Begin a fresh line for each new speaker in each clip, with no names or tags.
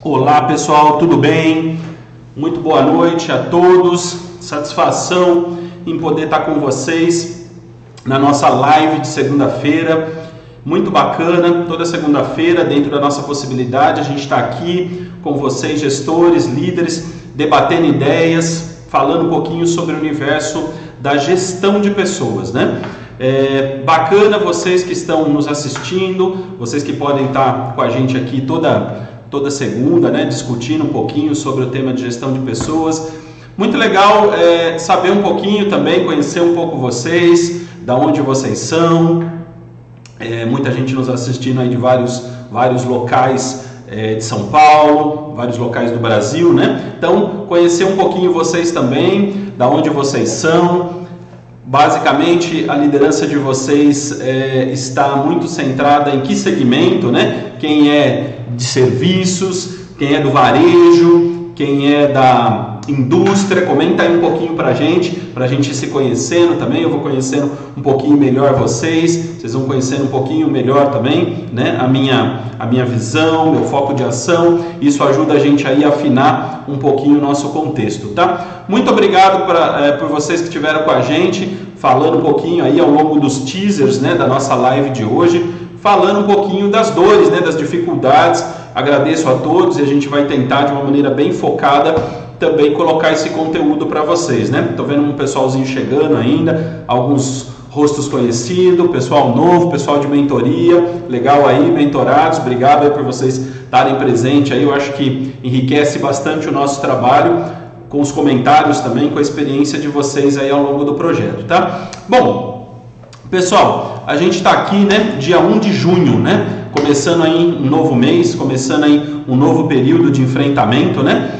Olá pessoal, tudo bem? Muito boa noite a todos, satisfação em poder estar com vocês na nossa live de segunda-feira, muito bacana, toda segunda-feira dentro da nossa possibilidade, a gente está aqui com vocês, gestores, líderes, debatendo ideias, falando um pouquinho sobre o universo da gestão de pessoas, né? Bacana vocês que estão nos assistindo, vocês que podem estar com a gente aqui toda segunda, né, discutindo um pouquinho sobre o tema de gestão de pessoas. Muito legal saber um pouquinho também, conhecer um pouco vocês, da onde vocês são. Muita gente nos assistindo aí de vários locais de São Paulo, vários locais do Brasil, né? Então, conhecer um pouquinho vocês também, da onde vocês são. Basicamente, a liderança de vocês está muito centrada em que segmento, né? Quem é de serviços, quem é do varejo, quem é da indústria, comenta aí um pouquinho pra gente ir se conhecendo também, eu vou conhecendo um pouquinho melhor vocês vão conhecendo um pouquinho melhor também, né? A minha visão, meu foco de ação, isso ajuda a gente aí a afinar um pouquinho o nosso contexto, tá? Muito obrigado por vocês que estiveram com a gente, falando um pouquinho aí ao longo dos teasers, né, da nossa live de hoje, falando um pouquinho das dores, né, das dificuldades. Agradeço a todos e a gente vai tentar de uma maneira bem focada também colocar esse conteúdo para vocês, né? Tô vendo um pessoalzinho chegando ainda, alguns rostos conhecidos, pessoal novo, pessoal de mentoria, legal aí, mentorados, obrigado aí por vocês estarem presentes aí, eu acho que enriquece bastante o nosso trabalho, com os comentários também, com a experiência de vocês aí ao longo do projeto, tá? Bom, pessoal, a gente está aqui, né, dia 1 de junho, né, começando aí um novo mês, começando aí um novo período de enfrentamento, né,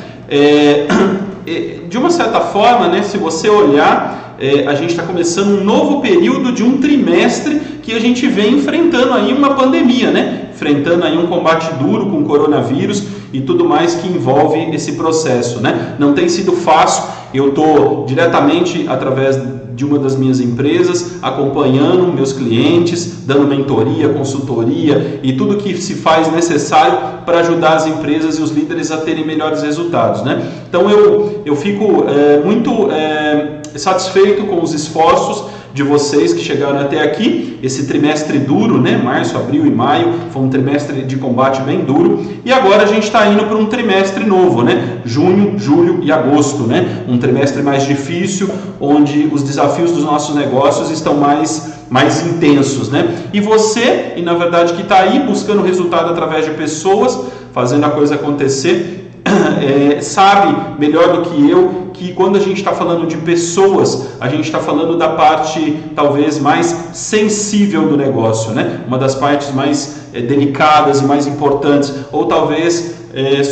de uma certa forma, né, se você olhar, a gente está começando um novo período de um trimestre que a gente vem enfrentando aí uma pandemia, né, enfrentando aí um combate duro com o coronavírus e tudo mais que envolve esse processo, né? Não tem sido fácil, eu estou diretamente através de uma das minhas empresas, acompanhando meus clientes, dando mentoria, consultoria e tudo que se faz necessário para ajudar as empresas e os líderes a terem melhores resultados, né? Então eu fico muito satisfeito com os esforços de vocês que chegaram até aqui, esse trimestre duro, né? Março, abril e maio, foi um trimestre de combate bem duro, e agora a gente está indo para um trimestre novo, né? Junho, julho e agosto, né? Um trimestre mais difícil, onde os desafios dos nossos negócios estão mais intensos, né? E você, na verdade, que está aí buscando resultado através de pessoas, fazendo a coisa acontecer, sabe melhor do que eu que quando a gente está falando de pessoas, a gente está falando da parte talvez mais sensível do negócio, né? Uma das partes mais delicadas e mais importantes, ou talvez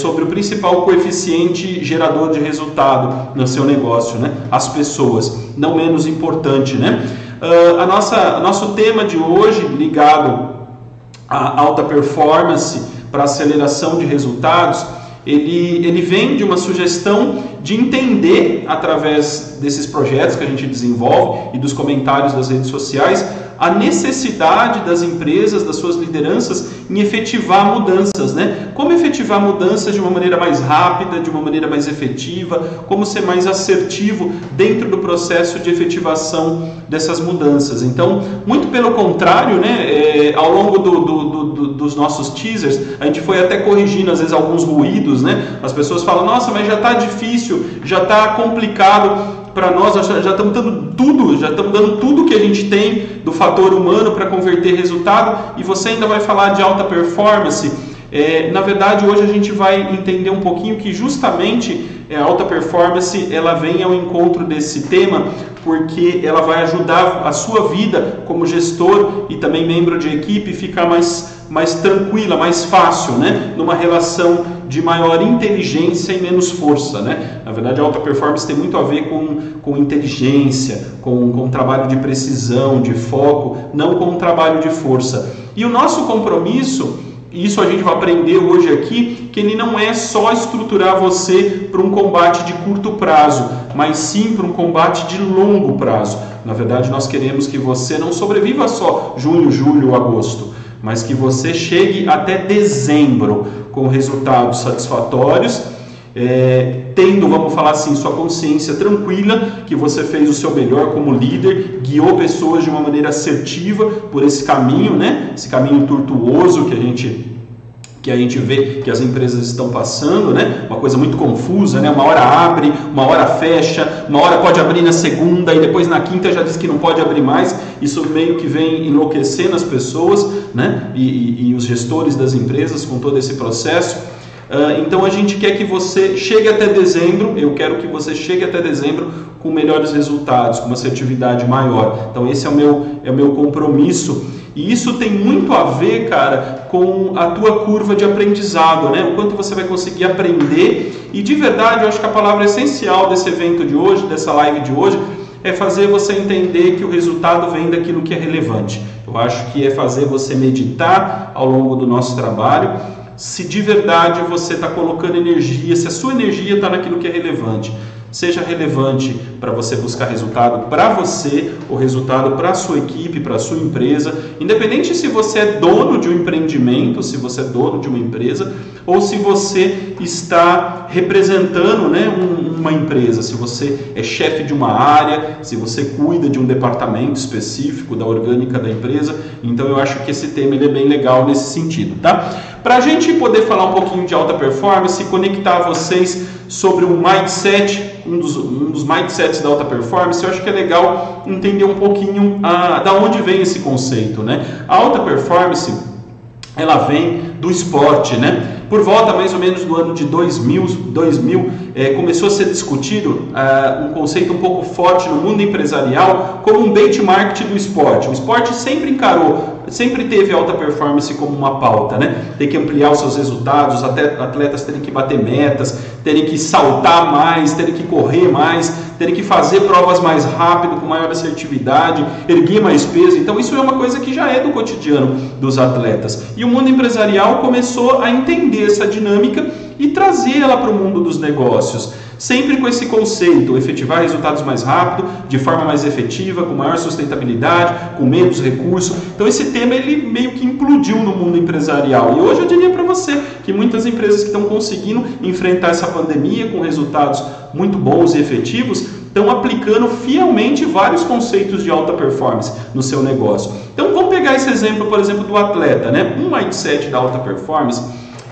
sobre o principal coeficiente gerador de resultado no seu negócio, né? As pessoas, não menos importante, né? Nosso tema de hoje, ligado à alta performance para aceleração de resultados, ele vem de uma sugestão de entender, através desses projetos que a gente desenvolve e dos comentários das redes sociais, a necessidade das empresas, das suas lideranças, em efetivar mudanças, né? Como efetivar mudanças de uma maneira mais rápida, de uma maneira mais efetiva, como ser mais assertivo dentro do processo de efetivação dessas mudanças. Então, muito pelo contrário, né? Ao longo dos nossos teasers, a gente foi até corrigindo, às vezes, alguns ruídos, né? As pessoas falam, nossa, mas já está difícil, já está complicado para nós, já estamos dando tudo que a gente tem do fator humano para converter resultado, e você ainda vai falar de alta performance. Na verdade, hoje a gente vai entender um pouquinho que justamente a alta performance ela vem ao encontro desse tema, porque ela vai ajudar a sua vida como gestor e também membro de equipe ficar mais tranquila, mais fácil, né? Numa relação de maior inteligência e menos força, né? Na verdade, a alta performance tem muito a ver com inteligência, com trabalho de precisão, de foco, não com um trabalho de força. E o nosso compromisso, isso a gente vai aprender hoje aqui, que ele não é só estruturar você para um combate de curto prazo, mas sim para um combate de longo prazo. Na verdade, nós queremos que você não sobreviva só junho, julho, agosto, mas que você chegue até dezembro com resultados satisfatórios, tendo, vamos falar assim, sua consciência tranquila, que você fez o seu melhor como líder, guiou pessoas de uma maneira assertiva por esse caminho, né? Esse caminho tortuoso que a gente vê que as empresas estão passando, né? Uma coisa muito confusa, né? Uma hora abre, uma hora fecha, uma hora pode abrir na segunda e depois na quinta já diz que não pode abrir mais. Isso meio que vem enlouquecendo as pessoas, né? E os gestores das empresas com todo esse processo. Então a gente quer que você chegue até dezembro, eu quero que você chegue até dezembro com melhores resultados, com uma assertividade maior. Então esse é o meu compromisso. E isso tem muito a ver, cara, com a tua curva de aprendizado, né? O quanto você vai conseguir aprender. E de verdade, eu acho que a palavra essencial desse evento de hoje, dessa live de hoje, é fazer você entender que o resultado vem daquilo que é relevante. Eu acho que é fazer você meditar ao longo do nosso trabalho, se de verdade você está colocando energia, se a sua energia está naquilo que é relevante. Seja relevante para você buscar resultado para você, ou resultado para a sua equipe, para a sua empresa, independente se você é dono de um empreendimento, se você é dono de uma empresa, ou se você está representando, né, uma empresa, se você é chefe de uma área, se você cuida de um departamento específico da orgânica da empresa. Então eu acho que esse tema ele é bem legal nesse sentido, tá? Para a gente poder falar um pouquinho de alta performance, conectar vocês sobre o mindset, um dos mindsets da alta performance, eu acho que é legal entender um pouquinho da onde vem esse conceito, né? A alta performance, ela vem do esporte, né? Por volta mais ou menos do ano de 2000 começou a ser discutido um conceito um pouco forte no mundo empresarial como um benchmark do esporte. O esporte sempre teve alta performance como uma pauta, né? Tem que ampliar os seus resultados, os atletas terem que bater metas, terem que saltar mais, terem que correr mais, terem que fazer provas mais rápido, com maior assertividade, erguer mais peso. Então isso é uma coisa que já é do cotidiano dos atletas. E o mundo empresarial começou a entender essa dinâmica e trazer ela para o mundo dos negócios. Sempre com esse conceito, efetivar resultados mais rápido, de forma mais efetiva, com maior sustentabilidade, com menos recurso. Então esse tema ele meio que implodiu no mundo empresarial. E hoje eu diria para você que muitas empresas que estão conseguindo enfrentar essa pandemia com resultados muito bons e efetivos, estão aplicando fielmente vários conceitos de alta performance no seu negócio. Então vamos pegar esse exemplo, por exemplo, do atleta, né? Um mindset da alta performance,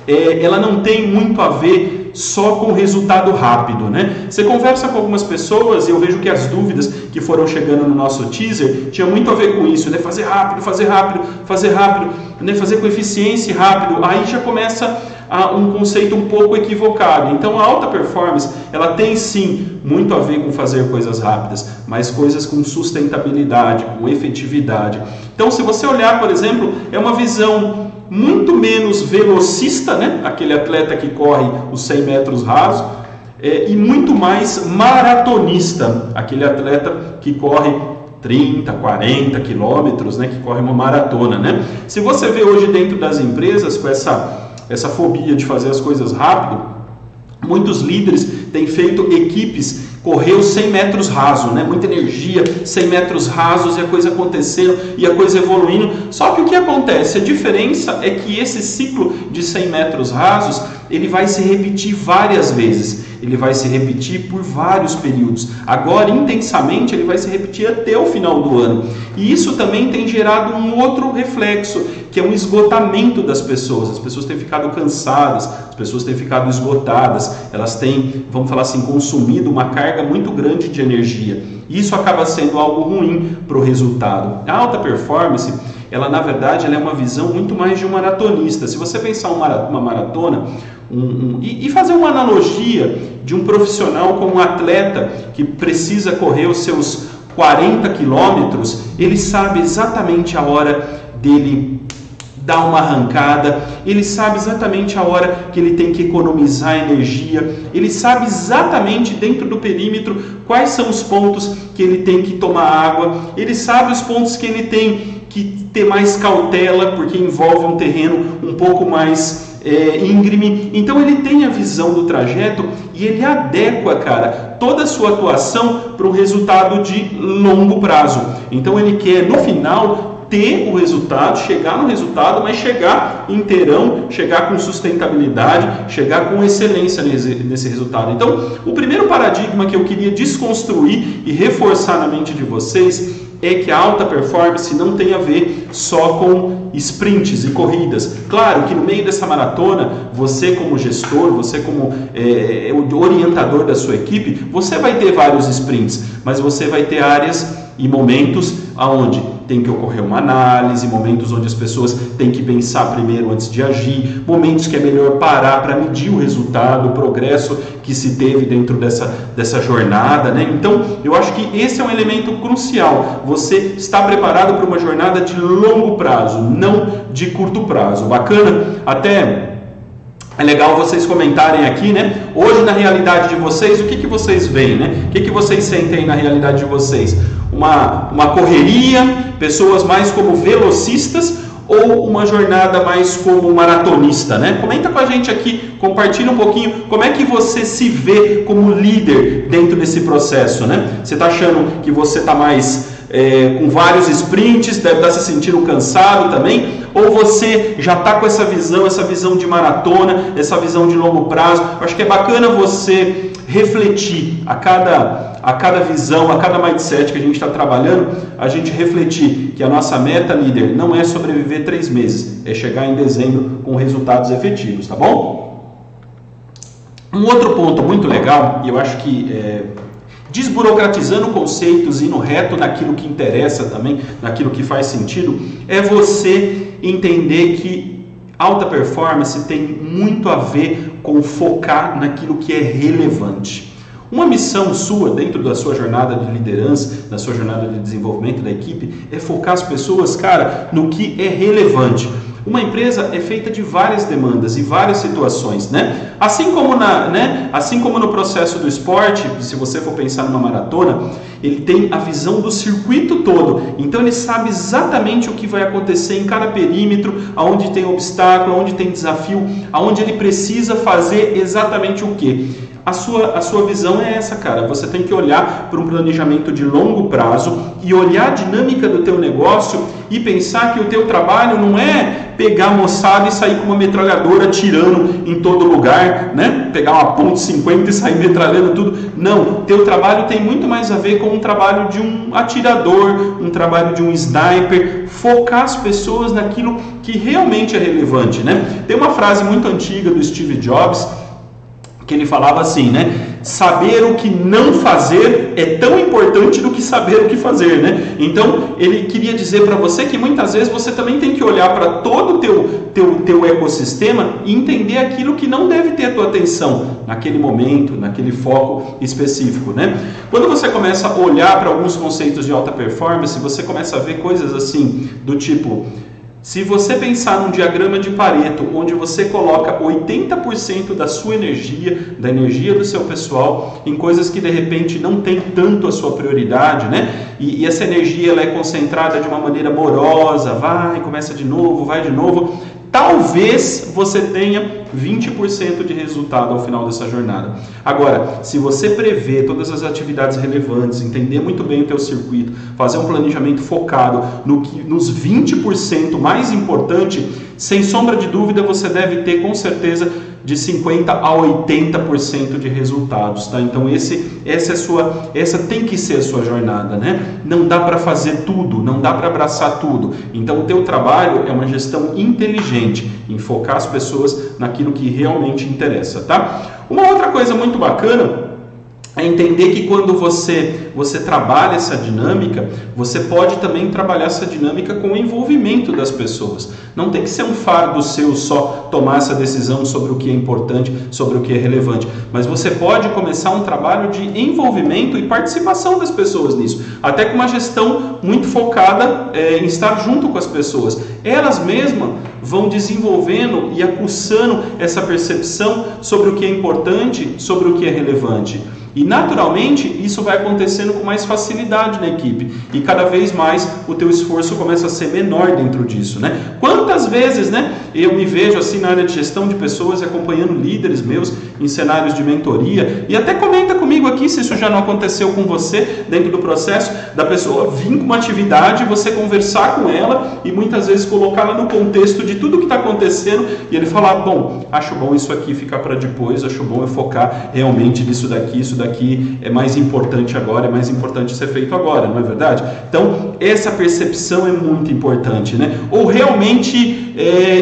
ela não tem muito a ver só com resultado rápido, né? Você conversa com algumas pessoas e eu vejo que as dúvidas que foram chegando no nosso teaser tinha muito a ver com isso, né? Fazer rápido, né? Fazer com eficiência e rápido. Aí já começa um conceito um pouco equivocado. Então a alta performance, ela tem sim muito a ver com fazer coisas rápidas, mas coisas com sustentabilidade, com efetividade. Então se você olhar, por exemplo, é uma visão muito menos velocista, né? Aquele atleta que corre os 100 metros rasos, e muito mais maratonista, aquele atleta que corre 30, 40 quilômetros, né? Que corre uma maratona, né? Se você vê hoje dentro das empresas com essa fobia de fazer as coisas rápido, muitos líderes têm feito equipes correr os 100 metros rasos, né? Muita energia, 100 metros rasos e a coisa acontecendo e a coisa evoluindo. Só que o que acontece? A diferença é que esse ciclo de 100 metros rasos, ele vai se repetir várias vezes. Ele vai se repetir por vários períodos. Agora, intensamente, ele vai se repetir até o final do ano. E isso também tem gerado um outro reflexo, que é um esgotamento das pessoas. As pessoas têm ficado cansadas, as pessoas têm ficado esgotadas, elas têm, vamos falar assim, consumido uma carga muito grande de energia. E isso acaba sendo algo ruim para o resultado. A alta performance, ela na verdade ela é uma visão muito mais de um maratonista. Se você pensar uma maratona, e fazer uma analogia de um profissional com um atleta que precisa correr os seus 40 quilômetros, ele sabe exatamente a hora dele dar uma arrancada, ele sabe exatamente a hora que ele tem que economizar energia, ele sabe exatamente dentro do perímetro quais são os pontos que ele tem que tomar água, ele sabe os pontos que ele tem que ter mais cautela, porque envolve um terreno um pouco mais íngreme. Então ele tem a visão do trajeto e ele adequa, cara, toda a sua atuação para um resultado de longo prazo. Então ele quer, no final, ter o resultado, chegar no resultado, mas chegar inteirão, chegar com sustentabilidade, chegar com excelência nesse resultado. Então, o primeiro paradigma que eu queria desconstruir e reforçar na mente de vocês é que a alta performance não tem a ver só com sprints e corridas. Claro que no meio dessa maratona, você como gestor, você como o orientador da sua equipe, você vai ter vários sprints, mas você vai ter áreas e momentos onde tem que ocorrer uma análise, momentos onde as pessoas têm que pensar primeiro antes de agir, momentos que é melhor parar para medir o resultado, o progresso que se teve dentro dessa jornada, né? Então, eu acho que esse é um elemento crucial. Você está preparado para uma jornada de longo prazo, não de curto prazo. Bacana? Até é legal vocês comentarem aqui, né? Hoje, na realidade de vocês, o que vocês veem, né? O que vocês sentem na realidade de vocês? Uma correria, pessoas mais como velocistas ou uma jornada mais como maratonista, né? Comenta com a gente aqui, compartilha um pouquinho como é que você se vê como líder dentro desse processo, né? Você está achando que você está mais com vários sprints, deve estar se sentindo cansado também, ou você já está com essa visão de maratona, essa visão de longo prazo? Eu acho que é bacana você refletir a cada visão, a cada mindset que a gente está trabalhando, a gente refletir que a nossa meta, líder, não é sobreviver 3 meses, é chegar em dezembro com resultados efetivos, tá bom? Um outro ponto muito legal, e eu acho que desburocratizando conceitos, indo reto naquilo que interessa também, naquilo que faz sentido, é você entender que alta performance tem muito a ver com focar naquilo que é relevante. Uma missão sua dentro da sua jornada de liderança, da sua jornada de desenvolvimento da equipe, é focar as pessoas, cara, no que é relevante. Uma empresa é feita de várias demandas e várias situações, né? Assim como no processo do esporte, se você for pensar numa maratona, ele tem a visão do circuito todo. Então ele sabe exatamente o que vai acontecer em cada perímetro, aonde tem obstáculo, aonde tem desafio, aonde ele precisa fazer exatamente o quê? A sua visão é essa, cara. Você tem que olhar para um planejamento de longo prazo e olhar a dinâmica do teu negócio e pensar que o teu trabalho não é pegar a moçada e sair com uma metralhadora tirando em todo lugar, né? Pegar uma ponte 50 e sair metralhando tudo. Não, teu trabalho tem muito mais a ver com um trabalho de um atirador, um trabalho de um sniper, focar as pessoas naquilo que realmente é relevante, né? Tem uma frase muito antiga do Steve Jobs, que ele falava assim, né? Saber o que não fazer é tão importante do que saber o que fazer, né? Então, ele queria dizer para você que muitas vezes você também tem que olhar para todo o teu ecossistema e entender aquilo que não deve ter a tua atenção naquele momento, naquele foco específico, né? Quando você começa a olhar para alguns conceitos de alta performance, você começa a ver coisas assim, do tipo... Se você pensar num diagrama de Pareto, onde você coloca 80% da sua energia, da energia do seu pessoal, em coisas que de repente não tem tanto a sua prioridade, né? E essa energia ela é concentrada de uma maneira morosa, começa de novo, vai de novo. Talvez você tenha 20% de resultado ao final dessa jornada. Agora, se você prever todas as atividades relevantes, entender muito bem o teu circuito, fazer um planejamento focado nos 20% mais importante, sem sombra de dúvida você deve ter com certeza de 50% a 80% de resultados, tá? Então essa tem que ser a sua jornada, né? Não dá para fazer tudo, não dá para abraçar tudo. Então o teu trabalho é uma gestão inteligente em focar as pessoas naquilo que realmente interessa, tá? Uma outra coisa muito bacana é entender que quando você trabalha essa dinâmica, você pode também trabalhar essa dinâmica com o envolvimento das pessoas. Não tem que ser um fardo seu só tomar essa decisão sobre o que é importante, sobre o que é relevante, mas você pode começar um trabalho de envolvimento e participação das pessoas nisso, até com uma gestão muito focada em estar junto com as pessoas. Elas mesmas vão desenvolvendo e aguçando essa percepção sobre o que é importante, sobre o que é relevante. E naturalmente isso vai acontecendo com mais facilidade na equipe e cada vez mais o teu esforço começa a ser menor dentro disso, né? Quantas vezes, né, eu me vejo assim na área de gestão de pessoas acompanhando líderes meus em cenários de mentoria, e até comenta comigo aqui se isso já não aconteceu com você dentro do processo da pessoa vir com uma atividade, você conversar com ela e muitas vezes colocá-la no contexto de tudo que está acontecendo e ele falar, bom, acho bom isso aqui ficar para depois, acho bom eu focar realmente nisso daqui, isso daqui é mais importante agora, é mais importante ser feito agora, não é verdade? Então, essa percepção é muito importante, né? Ou realmente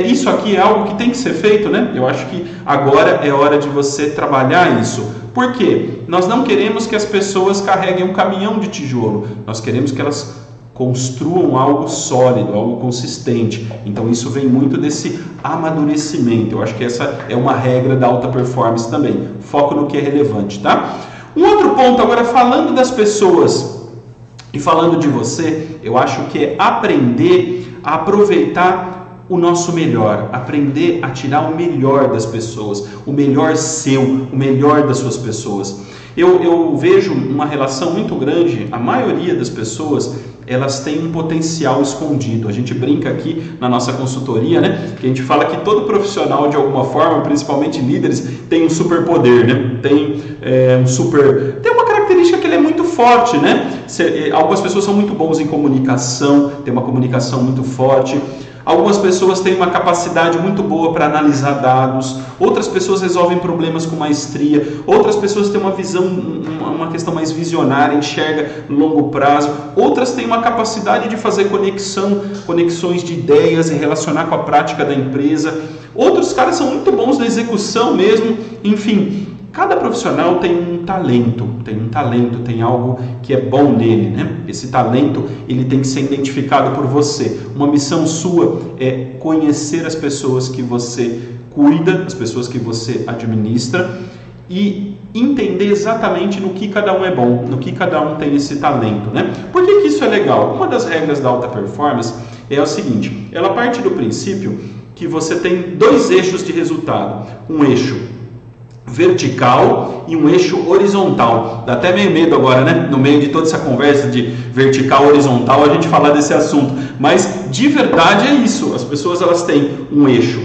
isso aqui é algo que tem que ser feito, né? Eu acho que agora é hora de você trabalhar isso. Por quê? Nós não queremos que as pessoas carreguem um caminhão de tijolo, nós queremos que elas construam algo sólido, algo consistente. Então isso vem muito desse amadurecimento. Eu acho que essa é uma regra da alta performance também. Foco no que é relevante, tá? Um outro ponto, agora falando das pessoas e falando de você, eu acho que é aprender a aproveitar o nosso melhor, aprender a tirar o melhor das pessoas, o melhor seu, o melhor das suas pessoas. Eu vejo uma relação muito grande, a maioria das pessoas, elas têm um potencial escondido. A gente brinca aqui na nossa consultoria, né, que a gente fala que todo profissional de alguma forma, principalmente líderes, tem um superpoder, né? Tem uma característica que ele é muito forte, né? Algumas pessoas são muito bons em comunicação, tem uma comunicação muito forte. Algumas pessoas têm uma capacidade muito boa para analisar dados, outras pessoas resolvem problemas com maestria, outras pessoas têm uma visão, uma questão mais visionária, enxerga no longo prazo, outras têm uma capacidade de fazer conexões de ideias e relacionar com a prática da empresa, outros caras são muito bons na execução mesmo, enfim. Cada profissional tem um talento, tem algo que é bom nele, né? Esse talento, ele tem que ser identificado por você. Uma missão sua é conhecer as pessoas que você cuida, as pessoas que você administra e entender exatamente no que cada um é bom, no que cada um tem esse talento, né? Por que isso é legal? Uma das regras da alta performance é o seguinte, ela parte do princípio que você tem dois eixos de resultado, um eixo vertical e um eixo horizontal. Dá até meio medo agora, né? No meio de toda essa conversa de vertical, horizontal, a gente falar desse assunto. Mas de verdade é isso. As pessoas elas têm um eixo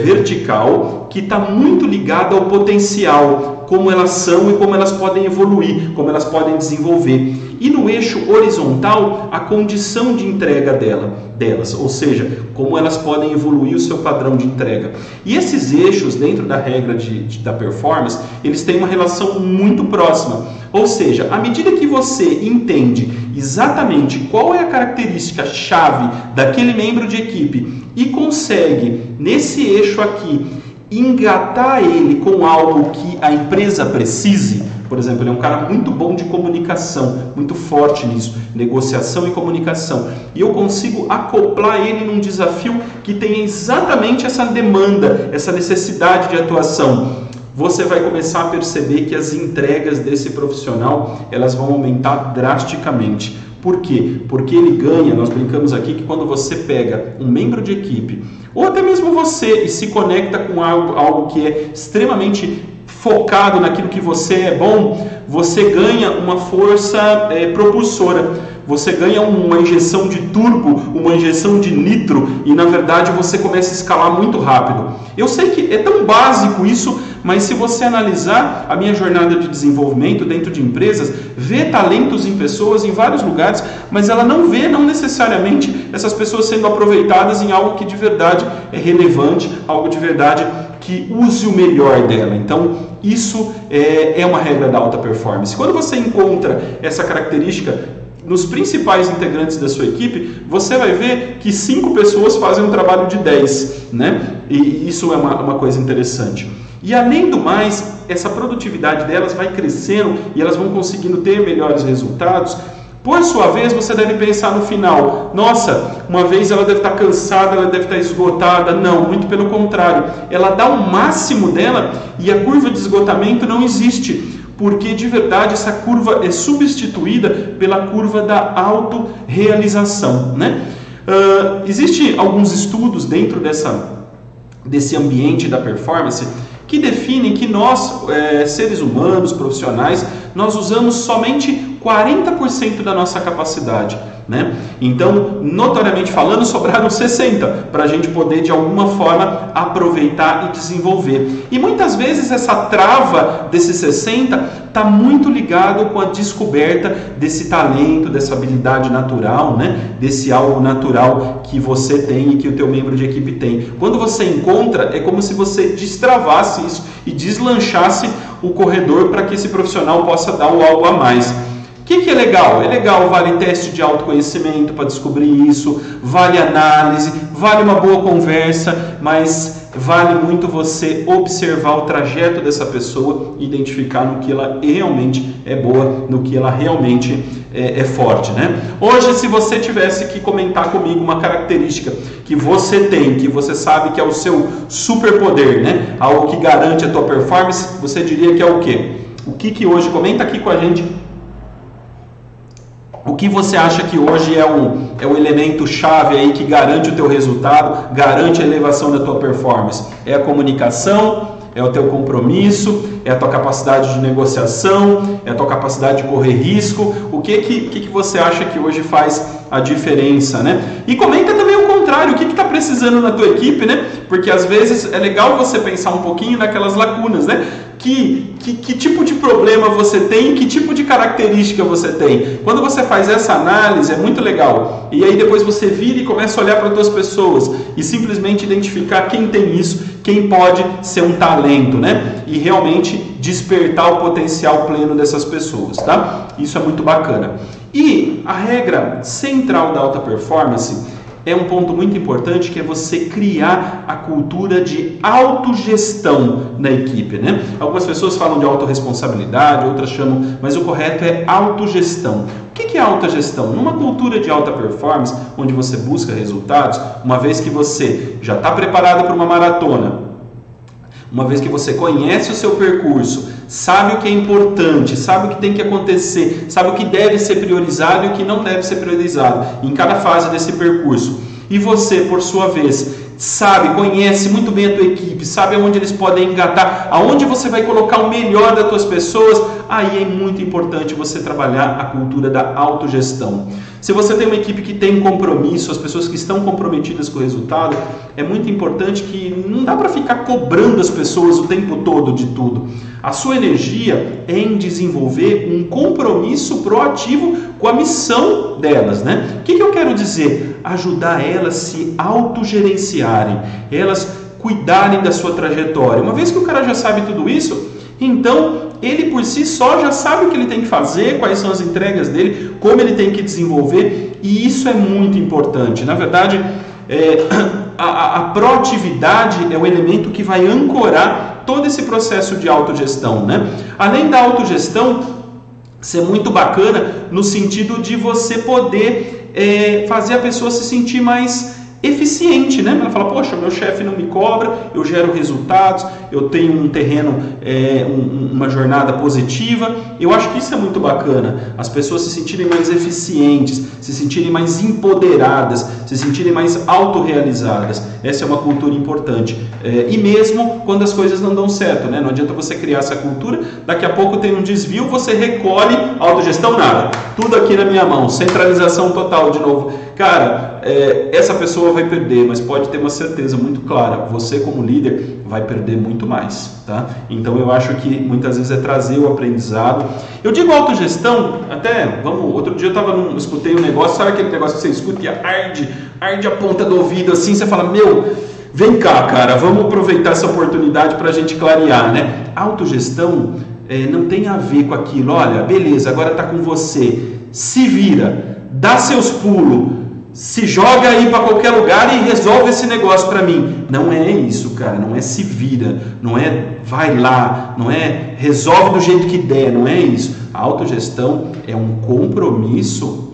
vertical que está muito ligado ao potencial, como elas são e como elas podem evoluir, como elas podem desenvolver. E no eixo horizontal, a condição de entrega delas, ou seja, como elas podem evoluir o seu padrão de entrega. E esses eixos, dentro da regra da performance, eles têm uma relação muito próxima. Ou seja, à medida que você entende exatamente qual é a característica-chave daquele membro de equipe e consegue, nesse eixo aqui, engatar ele com algo que a empresa precise. Por exemplo, ele é um cara muito bom de comunicação, muito forte nisso, negociação e comunicação. E eu consigo acoplar ele num desafio que tem exatamente essa demanda, essa necessidade de atuação. Você vai começar a perceber que as entregas desse profissional, elas vão aumentar drasticamente. Por quê? Porque ele ganha, nós brincamos aqui que quando você pega um membro de equipe, ou até mesmo você, e se conecta com algo que é extremamente focado naquilo que você é bom, você ganha uma força propulsora, você ganha uma injeção de turbo, uma injeção de nitro e na verdade você começa a escalar muito rápido. Eu sei que é tão básico isso, mas se você analisar a minha jornada de desenvolvimento dentro de empresas, vê talentos em pessoas em vários lugares, mas ela não vê, não necessariamente, essas pessoas sendo aproveitadas em algo que de verdade é relevante, algo de verdade que use o melhor dela. Então, isso é uma regra da alta performance. Quando você encontra essa característica nos principais integrantes da sua equipe, você vai ver que 5 pessoas fazem um trabalho de 10, né? E isso é uma coisa interessante. E além do mais, essa produtividade delas vai crescendo e elas vão conseguindo ter melhores resultados. Por sua vez, você deve pensar no final, nossa, uma vez ela deve estar cansada, ela deve estar esgotada. Não, muito pelo contrário. Ela dá o máximo dela e a curva de esgotamento não existe, porque de verdade essa curva é substituída pela curva da autorrealização, né? Existem alguns estudos dentro desse ambiente da performance que definem que nós, seres humanos, profissionais, nós usamos somente 40% da nossa capacidade, né? Então, notoriamente falando, sobraram 60% para a gente poder de alguma forma aproveitar e desenvolver. E muitas vezes essa trava desses 60% está muito ligado com a descoberta desse talento, dessa habilidade natural, né? Desse algo natural que você tem e que o teu membro de equipe tem. Quando você encontra, é como se você destravasse isso e deslanchasse o corredor para que esse profissional possa dar o algo a mais. O que é legal? É legal, vale teste de autoconhecimento para descobrir isso, vale análise, vale uma boa conversa, mas vale muito você observar o trajeto dessa pessoa e identificar no que ela realmente é boa, no que ela realmente é forte, né? Hoje, se você tivesse que comentar comigo uma característica que você tem, que você sabe que é o seu superpoder, né? Algo que garante a tua performance, você diria que é o quê? O que hoje, comenta aqui com a gente. O que você acha que hoje é o elemento chave aí que garante o teu resultado, garante a elevação da tua performance? É a comunicação, é o teu compromisso, é a tua capacidade de negociação, é a tua capacidade de correr risco. O que você acha que hoje faz a diferença, né? E comenta também o contrário, o que está precisando na tua equipe, né? Porque às vezes é legal você pensar um pouquinho naquelas lacunas, né? Que tipo de problema você tem, que tipo de característica você tem. Quando você faz essa análise, é muito legal. E aí depois você vira e começa a olhar para outras pessoas e simplesmente identificar quem tem isso, quem pode ser um talento, né? E realmente despertar o potencial pleno dessas pessoas, tá? Isso é muito bacana. E a regra central da alta performance é um ponto muito importante, que é você criar a cultura de autogestão na equipe, né? Algumas pessoas falam de autorresponsabilidade, outras chamam, mas o correto é autogestão. O que é autogestão? Numa cultura de alta performance, onde você busca resultados, uma vez que você já está preparado para uma maratona, uma vez que você conhece o seu percurso, sabe o que é importante, sabe o que tem que acontecer, sabe o que deve ser priorizado e o que não deve ser priorizado em cada fase desse percurso. E você, por sua vez, sabe, conhece muito bem a tua equipe, sabe aonde eles podem engatar, aonde você vai colocar o melhor das tuas pessoas. Aí é muito importante você trabalhar a cultura da autogestão. Se você tem uma equipe que tem compromisso, as pessoas que estão comprometidas com o resultado, é muito importante que não dá para ficar cobrando as pessoas o tempo todo de tudo. A sua energia é em desenvolver um compromisso proativo com a missão delas, né? O que eu quero dizer? Ajudar elas a se autogerenciarem, elas cuidarem da sua trajetória. Uma vez que o cara já sabe tudo isso, então ele por si só já sabe o que ele tem que fazer, quais são as entregas dele, como ele tem que desenvolver, e isso é muito importante. Na verdade, a proatividade é o elemento que vai ancorar todo esse processo de autogestão, né? Além da autogestão ser muito bacana no sentido de você poder fazer a pessoa se sentir mais eficiente, né? Ela fala, poxa, meu chefe não me cobra, eu gero resultados, eu tenho um terreno, uma jornada positiva. Eu acho que isso é muito bacana, as pessoas se sentirem mais eficientes, se sentirem mais empoderadas, se sentirem mais autorrealizadas. Essa é uma cultura importante, e mesmo quando as coisas não dão certo, né? Não adianta você criar essa cultura, daqui a pouco tem um desvio, você recolhe, autogestão nada, tudo aqui na minha mão, centralização total de novo. Cara, essa pessoa vai perder, mas pode ter uma certeza muito clara, você como líder vai perder muito mais, tá? Então eu acho que muitas vezes é trazer o aprendizado. Eu digo autogestão, outro dia eu escutei um negócio, sabe aquele negócio que você escuta e arde a ponta do ouvido assim, você fala, vem cá, cara, vamos aproveitar essa oportunidade para a gente clarear, né? Autogestão não tem a ver com aquilo, olha, beleza, agora está com você, se vira, dá seus pulos, se joga aí para qualquer lugar e resolve esse negócio para mim. Não é isso, cara, não é se vira, não é vai lá, não é resolve do jeito que der, não é isso. A autogestão é um compromisso,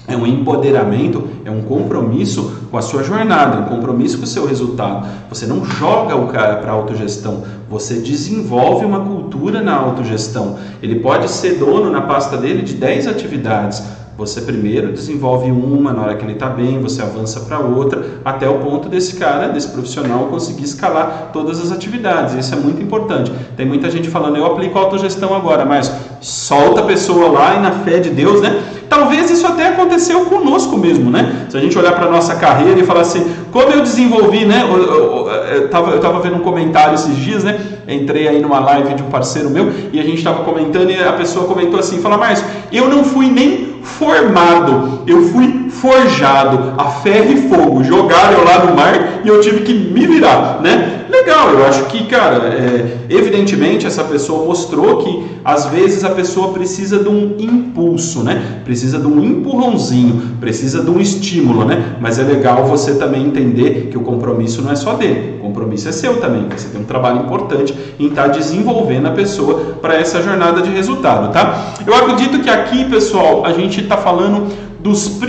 é um empoderamento, é um compromisso com a sua jornada, um compromisso com o seu resultado. Você não joga o cara para a autogestão, você desenvolve uma cultura na autogestão. Ele pode ser dono na pasta dele de 10 atividades, Você primeiro desenvolve uma, na hora que ele está bem, você avança para outra, até o ponto desse cara, desse profissional, conseguir escalar todas as atividades. Isso é muito importante. Tem muita gente falando, eu aplico autogestão agora, mas solta a pessoa lá e na fé de Deus, né? Talvez isso até aconteceu conosco mesmo, né? Se a gente olhar para a nossa carreira e falar assim, como eu desenvolvi, né? Eu tava vendo um comentário esses dias, né? Entrei aí numa live de um parceiro meu e a gente estava comentando e a pessoa comentou assim, fala, Márcio, eu não fui nem formado, eu fui forjado a ferro e fogo, jogaram eu lá no mar e eu tive que me virar, né? Legal, eu acho que, cara, evidentemente essa pessoa mostrou que às vezes a pessoa precisa de um impulso, né? Precisa de um empurrãozinho, precisa de um estímulo, né? Mas é legal você também entender que o compromisso não é só dele, o compromisso é seu também. Você tem um trabalho importante em estar desenvolvendo a pessoa para essa jornada de resultado, tá? Eu acredito que aqui, pessoal, a gente está falando dos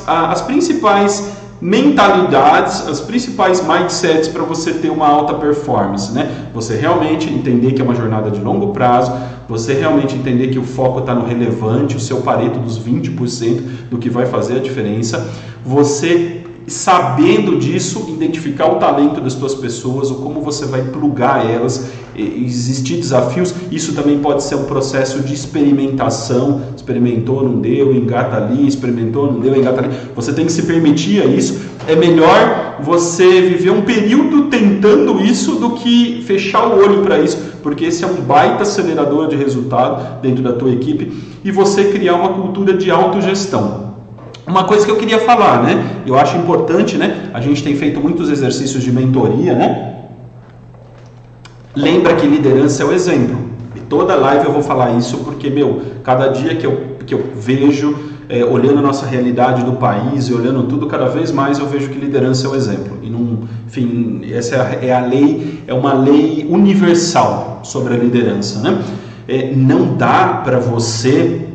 as principais mentalidades, as principais mindsets para você ter uma alta performance, né? Você realmente entender que é uma jornada de longo prazo, você realmente entender que o foco está no relevante, o seu Pareto dos 20% do que vai fazer a diferença, você sabendo disso, identificar o talento das suas pessoas, ou como você vai plugar elas, existir desafios, isso também pode ser um processo de experimentação, experimentou, não deu, engata ali, experimentou, não deu, engata ali, você tem que se permitir a isso, é melhor você viver um período tentando isso do que fechar o olho para isso, porque esse é um baita acelerador de resultado dentro da tua equipe, e você criar uma cultura de autogestão. Uma coisa que eu queria falar, né? Eu acho importante, né? A gente tem feito muitos exercícios de mentoria, né? Lembra que liderança é o exemplo. E toda live eu vou falar isso porque, cada dia que eu vejo, olhando a nossa realidade do país e olhando tudo, cada vez mais eu vejo que liderança é o exemplo. E, enfim, essa é a lei, é uma lei universal sobre a liderança, né? Não dá para você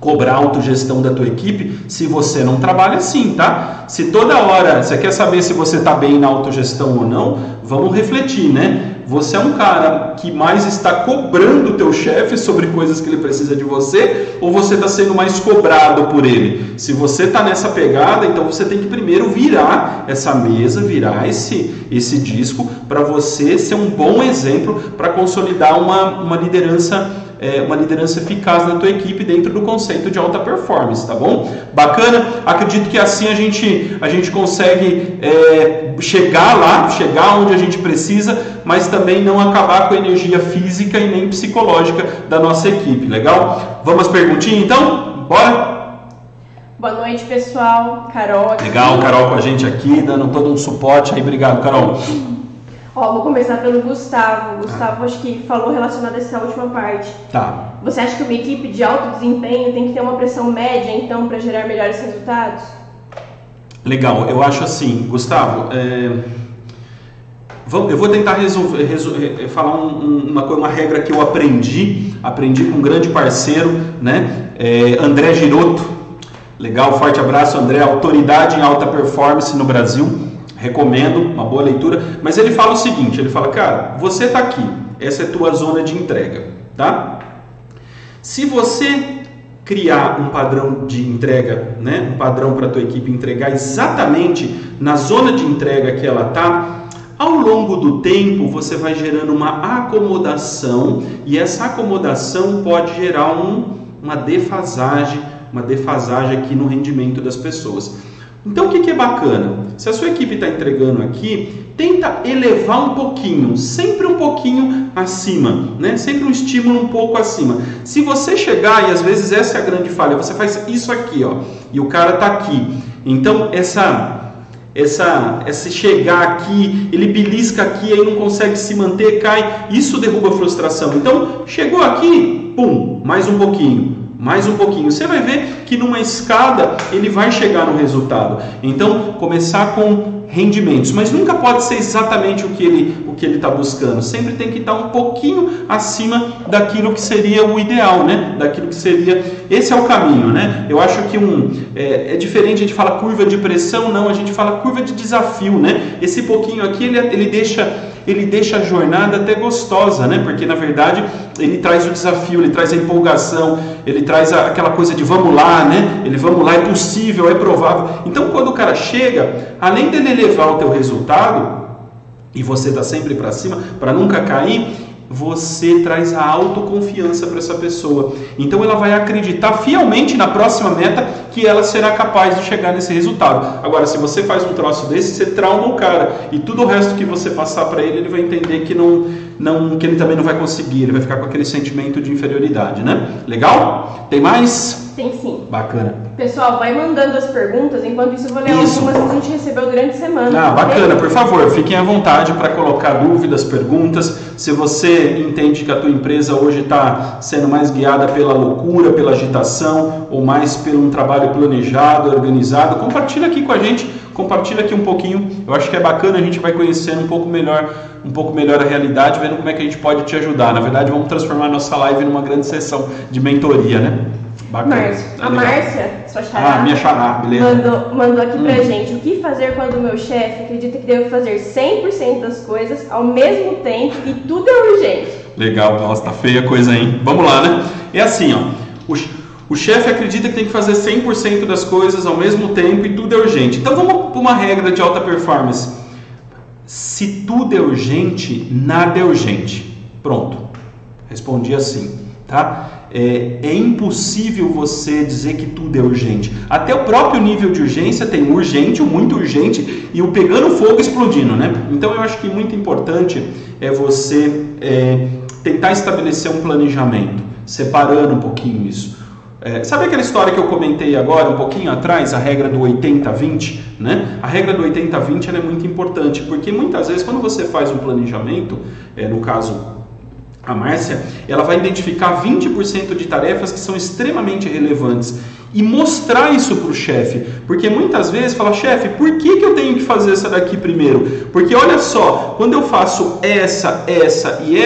cobrar a autogestão da tua equipe se você não trabalha assim, tá? Se toda hora você quer saber se você está bem na autogestão ou não, vamos refletir, né? Você é um cara que mais está cobrando o teu chefe sobre coisas que ele precisa de você, ou você está sendo mais cobrado por ele? Se você está nessa pegada, então você tem que primeiro virar essa mesa, virar esse disco, para você ser um bom exemplo para consolidar uma liderança eficaz na tua equipe dentro do conceito de alta performance, tá bom? Bacana? Acredito que assim a gente consegue chegar onde a gente precisa, mas também não acabar com a energia física e nem psicológica da nossa equipe, legal? Vamos às perguntinhas então? Bora?
Boa noite, pessoal. Carol aqui.
Legal, Carol com a gente aqui, dando todo um suporte aí. Obrigado, Carol.
Vou começar pelo Gustavo. Gustavo, acho que falou relacionado a essa última parte.
Tá.
Você acha que uma equipe de alto desempenho tem que ter uma pressão média, então, para gerar melhores resultados?
Legal, eu acho assim, Gustavo, eu vou tentar falar uma regra que eu aprendi com um grande parceiro, né? André Girotto. Legal, forte abraço, André, autoridade em alta performance no Brasil. Recomendo, uma boa leitura, mas ele fala o seguinte, ele fala, cara, você está aqui, essa é a tua zona de entrega, tá? Se você criar um padrão de entrega, né, um padrão para a tua equipe entregar exatamente na zona de entrega que ela está, ao longo do tempo você vai gerando uma acomodação e essa acomodação pode gerar uma defasagem aqui no rendimento das pessoas. Então o que é bacana? Se a sua equipe está entregando aqui, tenta elevar um pouquinho, sempre um pouquinho acima, né? Sempre um estímulo um pouco acima. Se você chegar, e às vezes essa é a grande falha, você faz isso aqui, ó, e o cara está aqui. Então esse chegar aqui, ele belisca aqui, aí não consegue se manter, cai, isso derruba a frustração. Então chegou aqui, pum, mais um pouquinho. Mais um pouquinho, você vai ver que numa escada ele vai chegar no resultado. Então, começar com rendimentos, mas nunca pode ser exatamente o que ele está buscando. Sempre tem que estar um pouquinho acima daquilo que seria o ideal, né? Daquilo que seria, esse é o caminho, né? Eu acho que é diferente, a gente fala curva de pressão, não, a gente fala curva de desafio, né? Esse pouquinho aqui ele deixa a jornada até gostosa, né? Porque na verdade ele traz o desafio, ele traz a empolgação, ele traz aquela coisa de vamos lá, né? Vamos lá, é possível, é provável. Então quando o cara chega, além dele elevar o teu resultado, e você tá sempre para cima, para nunca cair, você traz a autoconfiança para essa pessoa. Então ela vai acreditar fielmente na próxima meta que ela será capaz de chegar nesse resultado. Agora, se você faz um troço desse, você trauma o cara, e tudo o resto que você passar para ele, ele vai entender que que ele também não vai conseguir, ele vai ficar com aquele sentimento de inferioridade, né? Legal? Tem mais?
Tem sim.
Bacana.
Pessoal, vai mandando as perguntas, enquanto isso eu vou ler algumas que a gente recebeu durante a semana.
Bacana, por favor, fiquem à vontade para colocar dúvidas, perguntas. Se você entende que a tua empresa hoje está sendo mais guiada pela loucura, pela agitação, ou mais por um trabalho planejado, organizado, compartilha aqui com a gente, compartilha aqui um pouquinho. Eu acho que é bacana, a gente vai conhecendo um pouco melhor a realidade, vendo como é que a gente pode te ajudar. Na verdade, vamos transformar a nossa live numa grande sessão de mentoria, né?
Bacana. A Márcia, sua xará,
minha xará, beleza.
Mandou aqui pra gente: o que fazer quando o meu chefe acredita que devo fazer 100% das coisas ao mesmo tempo e tudo é urgente? Legal,
nossa, tá feia a coisa, hein? Vamos lá, né? É assim, ó, o chefe acredita que tem que fazer 100% das coisas ao mesmo tempo e tudo é urgente. Então vamos para uma regra de alta performance. Se tudo é urgente, nada é urgente. Pronto, respondi assim, tá? É impossível você dizer que tudo é urgente. Até o próprio nível de urgência tem o urgente, o muito urgente e o pegando fogo explodindo, né? Então eu acho que muito importante é você tentar estabelecer um planejamento, separando um pouquinho isso. Sabe aquela história que eu comentei agora, um pouquinho atrás, a regra do 80-20? Né? A regra do 80-20 ela é muito importante, porque muitas vezes quando você faz um planejamento, no caso a Márcia, ela vai identificar 20% de tarefas que são extremamente relevantes e mostrar isso para o chefe, porque muitas vezes fala: chefe, por que eu tenho que fazer essa daqui primeiro? Porque olha só, quando eu faço essa e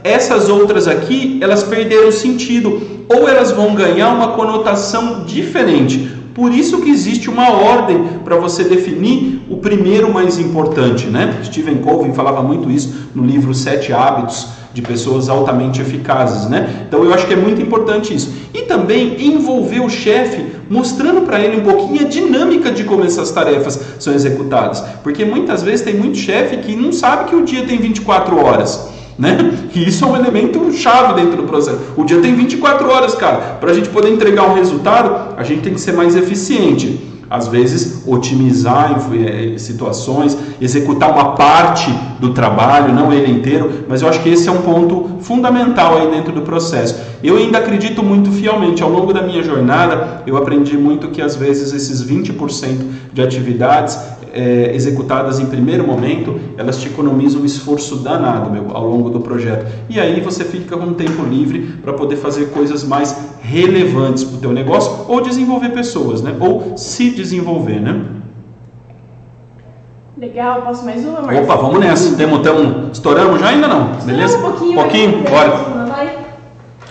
essas outras aqui, elas perderam sentido, ou elas vão ganhar uma conotação diferente. Por isso que existe uma ordem para você definir o primeiro mais importante, né? Stephen Covey falava muito isso no livro 7 Hábitos de Pessoas Altamente Eficazes, né? Então eu acho que é muito importante isso. E também envolver o chefe, mostrando para ele um pouquinho a dinâmica de como essas tarefas são executadas. Porque muitas vezes tem muito chefe que não sabe que o dia tem 24 horas. Né? E isso é um elemento chave dentro do processo. O dia tem 24 horas, cara. Para a gente poder entregar um resultado, a gente tem que ser mais eficiente. Às vezes, otimizar situações, executar uma parte do trabalho, não ele inteiro, mas eu acho que esse é um ponto fundamental aí dentro do processo. Eu ainda acredito muito fielmente, ao longo da minha jornada, eu aprendi muito que às vezes esses 20% de atividades executadas em primeiro momento, elas te economizam um esforço danado, ao longo do projeto. E aí você fica com um tempo livre para poder fazer coisas mais relevantes para o teu negócio, ou desenvolver pessoas, né? Ou se desenvolver, né?
Legal, posso mais uma, Marcia?
Opa, vamos nessa. Estouramos já? Ainda não? Beleza?
Um pouquinho,
bora.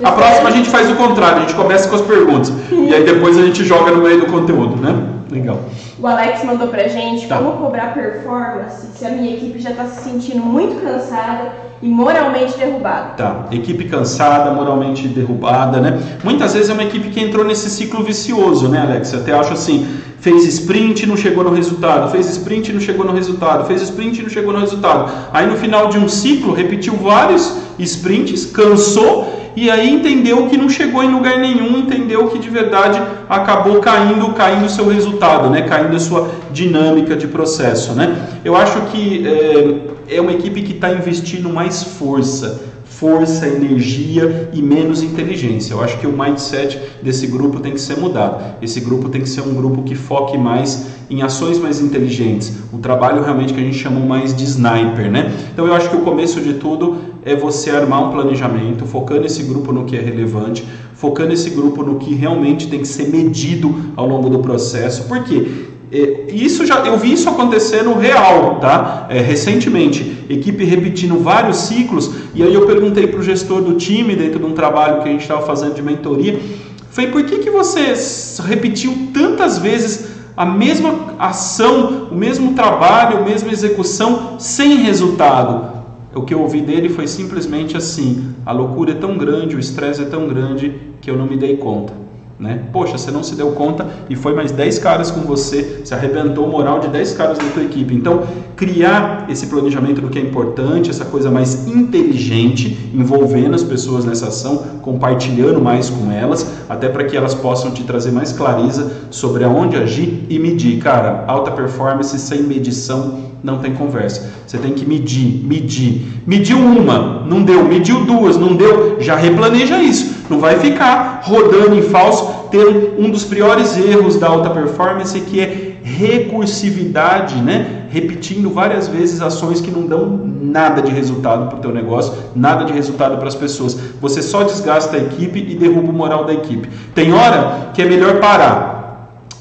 A próxima a gente faz o contrário, a gente começa com as perguntas. E aí depois a gente joga no meio do conteúdo, né? Legal.
O Alex mandou pra gente como cobrar performance se a minha equipe já está se sentindo muito cansada e moralmente derrubada. Tá,
equipe cansada, moralmente derrubada, né? Muitas vezes é uma equipe que entrou nesse ciclo vicioso, né, Alex? Eu até acho assim, fez sprint, não chegou no resultado, fez sprint, não chegou no resultado, fez sprint, não chegou no resultado. Aí no final de um ciclo, repetiu vários sprints, cansou, e aí entendeu que não chegou em lugar nenhum, entendeu que de verdade acabou caindo o seu resultado, né? Caindo a sua dinâmica de processo, né? Eu acho que é uma equipe que está investindo mais força, energia e menos inteligência. Eu acho que o mindset desse grupo tem que ser mudado. Esse grupo tem que ser um grupo que foque mais em ações mais inteligentes. O trabalho realmente que a gente chama mais de sniper, né? Então eu acho que o começo de tudo é você armar um planejamento, focando esse grupo no que é relevante, focando esse grupo no que realmente tem que ser medido ao longo do processo. Por quê? Eu vi isso acontecendo real, tá? Recentemente, equipe repetindo vários ciclos, e aí eu perguntei para o gestor do time, dentro de um trabalho que a gente estava fazendo de mentoria, falei, por que você repetiu tantas vezes a mesma ação, o mesmo trabalho, a mesma execução, sem resultado? O que eu ouvi dele foi simplesmente assim: a loucura é tão grande, o estresse é tão grande que eu não me dei conta. Né? Poxa, você não se deu conta e foi mais 10 caras com você, se arrebentou o moral de 10 caras da tua equipe. Então, criar esse planejamento do que é importante, essa coisa mais inteligente, envolvendo as pessoas nessa ação, compartilhando mais com elas, até para que elas possam te trazer mais clareza sobre aonde agir e medir. Cara, alta performance sem medição não tem conversa. Você tem que medir. Mediu uma, não deu. Mediu duas, não deu. Já replaneja isso. Não vai ficar rodando em falso, tendo um dos piores erros da alta performance, que é recursividade, né? Repetindo várias vezes ações que não dão nada de resultado para o teu negócio, nada de resultado para as pessoas. Você só desgasta a equipe e derruba o moral da equipe. Tem hora que é melhor parar.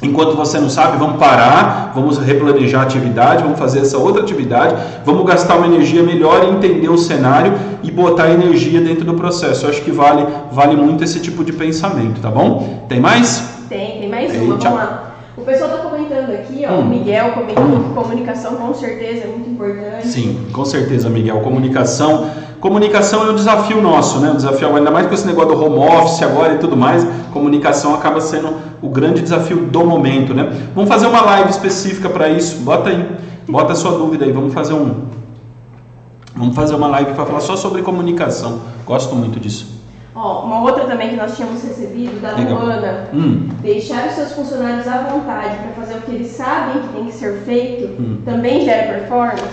Enquanto você não sabe, vamos parar, vamos replanejar a atividade, vamos fazer essa outra atividade, vamos gastar uma energia melhor e entender o cenário e botar energia dentro do processo. Eu acho que vale muito esse tipo de pensamento, tá bom? Tem mais?
Tem mais uma, vamos lá. O pessoal está comentando aqui, ó, o Miguel comentou que comunicação com certeza é muito importante.
Sim, com certeza, Miguel. Comunicação é um desafio nosso, né? Um desafio, ainda mais com esse negócio do home office agora e tudo mais, comunicação acaba sendo o grande desafio do momento, né? Vamos fazer uma live específica para isso. Bota a sua dúvida aí, vamos fazer uma live para falar só sobre comunicação. Gosto muito disso.
Uma outra também que nós tínhamos recebido, da Luana, deixar os seus funcionários à vontade para fazer o que eles sabem que tem que ser feito, também gera performance?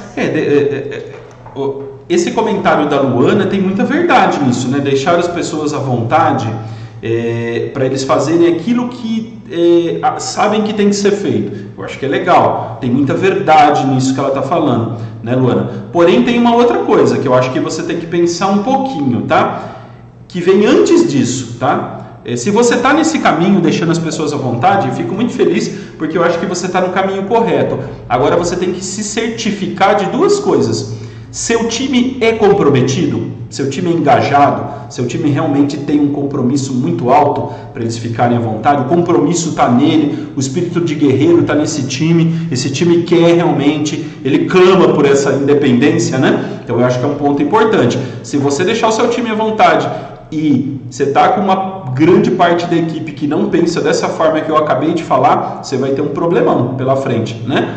Esse comentário da Luana tem muita verdade nisso, né? Deixar as pessoas à vontade para eles fazerem aquilo que sabem que tem que ser feito. Eu acho que é legal, tem muita verdade nisso que ela está falando, né, Luana? Porém, tem uma outra coisa que eu acho que você tem que pensar um pouquinho, tá? Que vem antes disso, tá? Se você está nesse caminho, deixando as pessoas à vontade, eu fico muito feliz, porque eu acho que você está no caminho correto. Agora você tem que se certificar de duas coisas. Seu time é comprometido? Seu time é engajado? Seu time realmente tem um compromisso muito alto para eles ficarem à vontade? O compromisso está nele, o espírito de guerreiro está nesse time, esse time quer realmente, ele clama por essa independência, né? Então eu acho que é um ponto importante. Se você deixar o seu time à vontade e você está com uma grande parte da equipe que não pensa dessa forma que eu acabei de falar, você vai ter um problemão pela frente, né?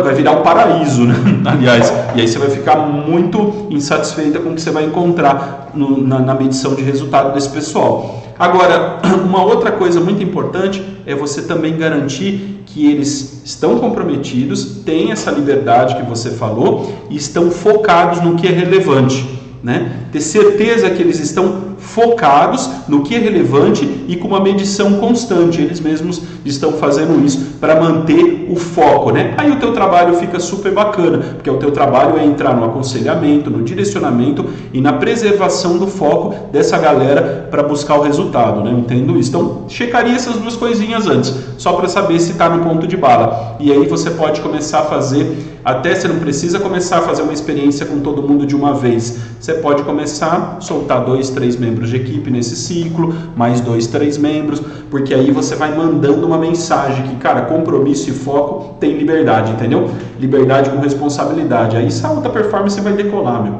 Vai virar um paraíso, né? Aliás, e aí você vai ficar muito insatisfeita com o que você vai encontrar na medição de resultado desse pessoal. Agora, uma outra coisa muito importante é você também garantir que eles estão comprometidos, têm essa liberdade que você falou e estão focados no que é relevante, né? Ter certeza que eles estão focados no que é relevante e com uma medição constante. Eles mesmos estão fazendo isso para manter o foco, né? Aí o teu trabalho fica super bacana, porque o teu trabalho é entrar no aconselhamento, no direcionamento e na preservação do foco dessa galera para buscar o resultado, né? Entendo isso. Então, checaria essas duas coisinhas antes, só para saber se está no ponto de bala. E aí você pode começar a fazer, até você não precisa começar a fazer uma experiência com todo mundo de uma vez. Você pode começar a soltar 2, 3 membros de equipe nesse ciclo, mais 2, 3 membros, porque aí você vai mandando uma mensagem que, cara, compromisso e foco tem liberdade, entendeu? Liberdade com responsabilidade. Aí essa alta performance vai decolar, meu.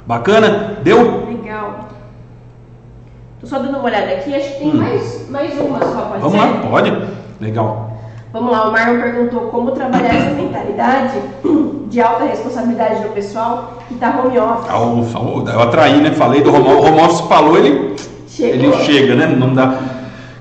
Bacana? Deu?
Legal. Tô só dando uma olhada aqui, acho que tem mais uma só, pode
Vamos
ser?
lá, pode? Legal.
Vamos lá, o Marlon perguntou como trabalhar essa mentalidade de alta responsabilidade do pessoal que está home office.
Eu atraí, né? Falei do home office, falou, ele chega, né? Não dá.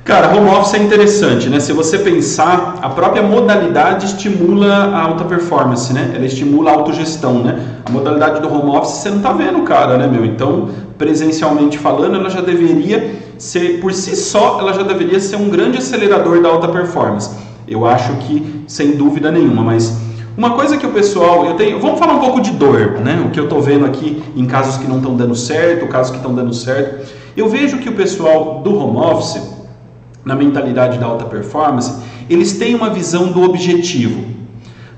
Cara, home office é interessante, né? Se você pensar, a própria modalidade estimula a alta performance, né? Ela estimula a autogestão, né? A modalidade do home office você não tá vendo, cara, né, meu? Então, presencialmente falando, ela já deveria ser, por si só, ela já deveria ser um grande acelerador da alta performance. Eu acho que, sem dúvida nenhuma, mas uma coisa que o pessoal, vamos falar um pouco de dor, né? O que eu estou vendo aqui em casos que não estão dando certo, casos que estão dando certo. Eu vejo que o pessoal do home office, na mentalidade da alta performance, eles têm uma visão do objetivo.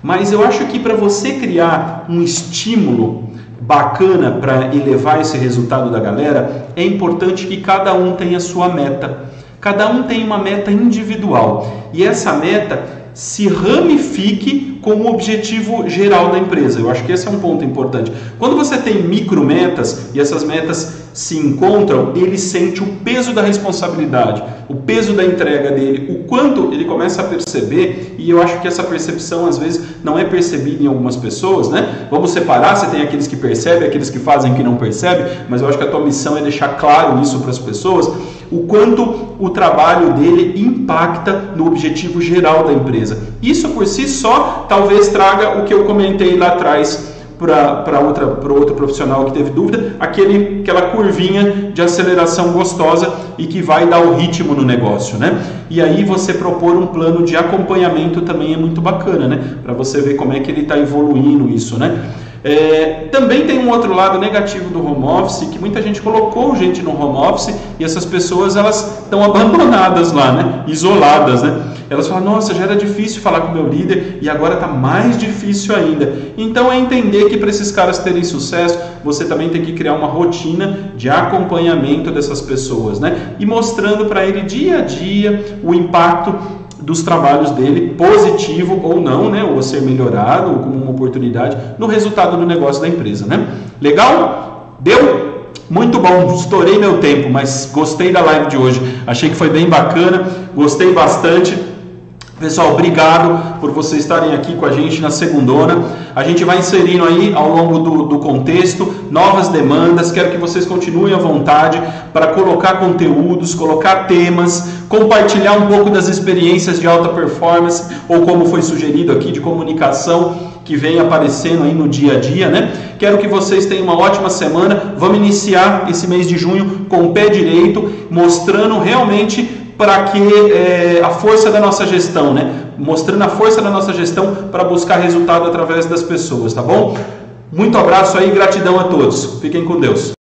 Mas eu acho que para você criar um estímulo bacana para elevar esse resultado da galera, é importante que cada um tenha a sua meta. Cada um tem uma meta individual e essa meta se ramifique com o objetivo geral da empresa. Eu acho que esse é um ponto importante. Quando você tem micrometas e essas metas se encontram, ele sente o peso da responsabilidade, o peso da entrega dele, o quanto ele começa a perceber, e eu acho que essa percepção às vezes não é percebida em algumas pessoas, né? Vamos separar, você tem aqueles que percebem, aqueles que fazem que não percebem, mas eu acho que a tua missão é deixar claro isso para as pessoas, o quanto o trabalho dele impacta no objetivo geral da empresa. Isso por si só talvez traga o que eu comentei lá atrás para outro profissional que teve dúvida, aquela curvinha de aceleração gostosa e que vai dar o ritmo no negócio, né? E aí você propor um plano de acompanhamento também é muito bacana, né? Para você ver como é que ele está evoluindo isso, né? Também tem um outro lado negativo do home office, que muita gente colocou gente no home office e essas pessoas elas estão abandonadas lá, né? Isoladas, né? Elas falam, nossa, já era difícil falar com o meu líder e agora está mais difícil ainda. Então é entender que para esses caras terem sucesso, você também tem que criar uma rotina de acompanhamento dessas pessoas, né? E mostrando para ele dia a dia o impacto dos trabalhos dele, positivo ou não, né? Ou ser melhorado, ou como uma oportunidade, no resultado do negócio da empresa, né? Legal? Deu? Muito bom, estourei meu tempo, mas gostei da live de hoje. Achei que foi bem bacana, gostei bastante. Pessoal, obrigado por vocês estarem aqui com a gente na segundona. A gente vai inserindo aí ao longo do contexto novas demandas. Quero que vocês continuem à vontade para colocar conteúdos, colocar temas, compartilhar um pouco das experiências de alta performance ou como foi sugerido aqui de comunicação que vem aparecendo aí no dia a dia, né? Quero que vocês tenham uma ótima semana. Vamos iniciar esse mês de junho com o pé direito, mostrando realmente para que a força da nossa gestão, né? Mostrando a força da nossa gestão para buscar resultado através das pessoas, tá bom? Muito abraço aí, gratidão a todos. Fiquem com Deus.